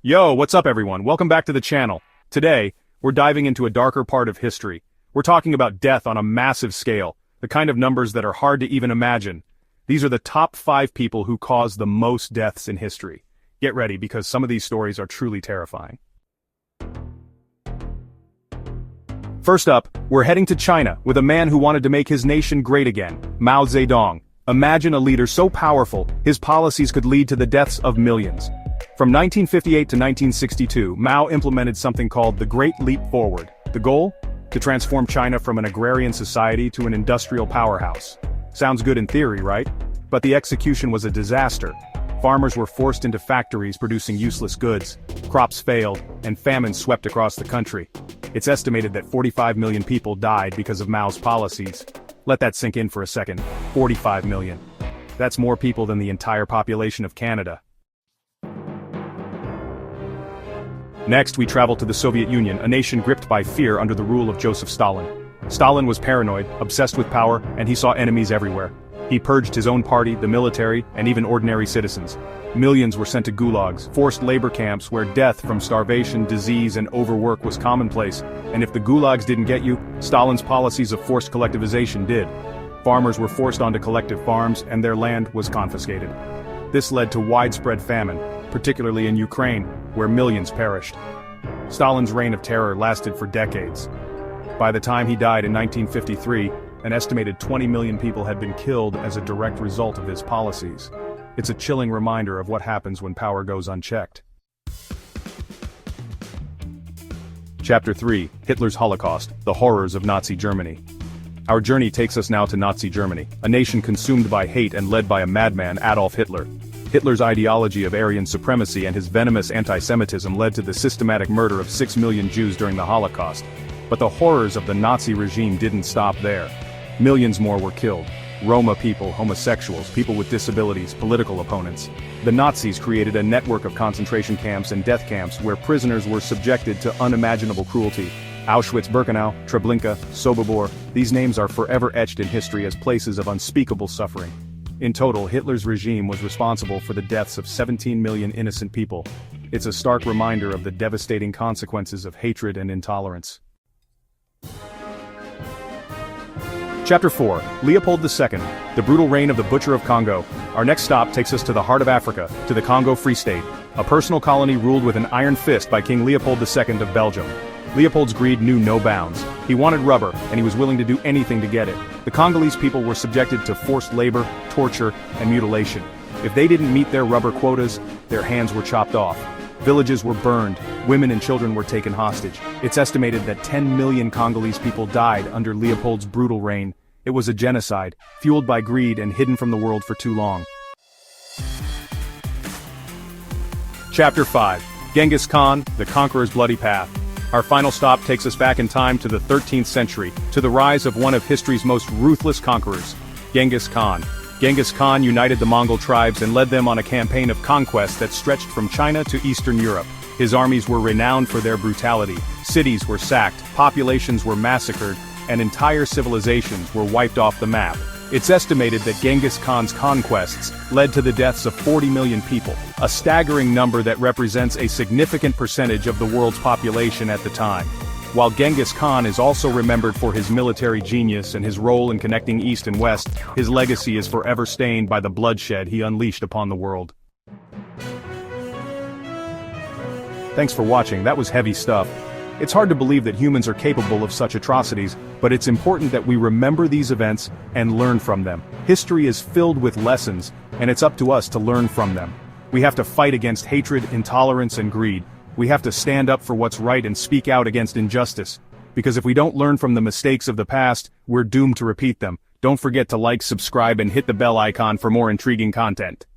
Yo, what's up everyone? Welcome back to the channel. Today, we're diving into a darker part of history. We're talking about death on a massive scale, the kind of numbers that are hard to even imagine. These are the top 5 people who caused the most deaths in history. Get ready because some of these stories are truly terrifying. First up, we're heading to China with a man who wanted to make his nation great again, Mao Zedong. Imagine a leader so powerful, his policies could lead to the deaths of millions. From 1958 to 1962, Mao implemented something called the Great Leap Forward. The goal? To transform China from an agrarian society to an industrial powerhouse. Sounds good in theory, right? But the execution was a disaster. Farmers were forced into factories producing useless goods, crops failed, and famine swept across the country. It's estimated that 45 million people died because of Mao's policies. Let that sink in for a second. 45 million. That's more people than the entire population of Canada. Next, we travel to the Soviet Union, a nation gripped by fear under the rule of Joseph Stalin. Stalin was paranoid, obsessed with power, and he saw enemies everywhere. He purged his own party, the military, and even ordinary citizens. Millions were sent to gulags, forced labor camps where death from starvation, disease, and overwork was commonplace. And if the gulags didn't get you, Stalin's policies of forced collectivization did. Farmers were forced onto collective farms, and their land was confiscated. This led to widespread famine, particularly in Ukraine, where millions perished. Stalin's reign of terror lasted for decades. By the time he died in 1953, an estimated 20 million people had been killed as a direct result of his policies. It's a chilling reminder of what happens when power goes unchecked. Chapter 3, Hitler's Holocaust, the Horrors of Nazi Germany. Our journey takes us now to Nazi Germany, a nation consumed by hate and led by a madman, Adolf Hitler. Hitler's ideology of Aryan supremacy and his venomous anti-Semitism led to the systematic murder of 6 million Jews during the Holocaust. But the horrors of the Nazi regime didn't stop there. Millions more were killed. Roma people, homosexuals, people with disabilities, political opponents. The Nazis created a network of concentration camps and death camps where prisoners were subjected to unimaginable cruelty. Auschwitz-Birkenau, Treblinka, Sobibor, these names are forever etched in history as places of unspeakable suffering. In total, Hitler's regime was responsible for the deaths of 17 million innocent people. It's a stark reminder of the devastating consequences of hatred and intolerance. Chapter 4, Leopold II, the brutal reign of the Butcher of Congo. Our next stop takes us to the heart of Africa, to the Congo Free State, a personal colony ruled with an iron fist by King Leopold II of Belgium. Leopold's greed knew no bounds. He wanted rubber, and he was willing to do anything to get it. The Congolese people were subjected to forced labor, torture, and mutilation. If they didn't meet their rubber quotas, their hands were chopped off. Villages were burned, women and children were taken hostage. It's estimated that 10 million Congolese people died under Leopold's brutal reign. It was a genocide, fueled by greed and hidden from the world for too long. Chapter 5, Genghis Khan, the Conqueror's Bloody Path. Our final stop takes us back in time to the 13th century, to the rise of one of history's most ruthless conquerors, Genghis Khan. Genghis Khan united the Mongol tribes and led them on a campaign of conquest that stretched from China to Eastern Europe. His armies were renowned for their brutality. Cities were sacked, populations were massacred, and entire civilizations were wiped off the map. It's estimated that Genghis Khan's conquests led to the deaths of 40 million people, a staggering number that represents a significant percentage of the world's population at the time. While Genghis Khan is also remembered for his military genius and his role in connecting East and West, his legacy is forever stained by the bloodshed he unleashed upon the world. Thanks for watching. That was heavy stuff. It's hard to believe that humans are capable of such atrocities, but it's important that we remember these events and learn from them. History is filled with lessons, and it's up to us to learn from them. We have to fight against hatred, intolerance, and greed. We have to stand up for what's right and speak out against injustice. Because if we don't learn from the mistakes of the past, we're doomed to repeat them. Don't forget to like, subscribe, and hit the bell icon for more intriguing content.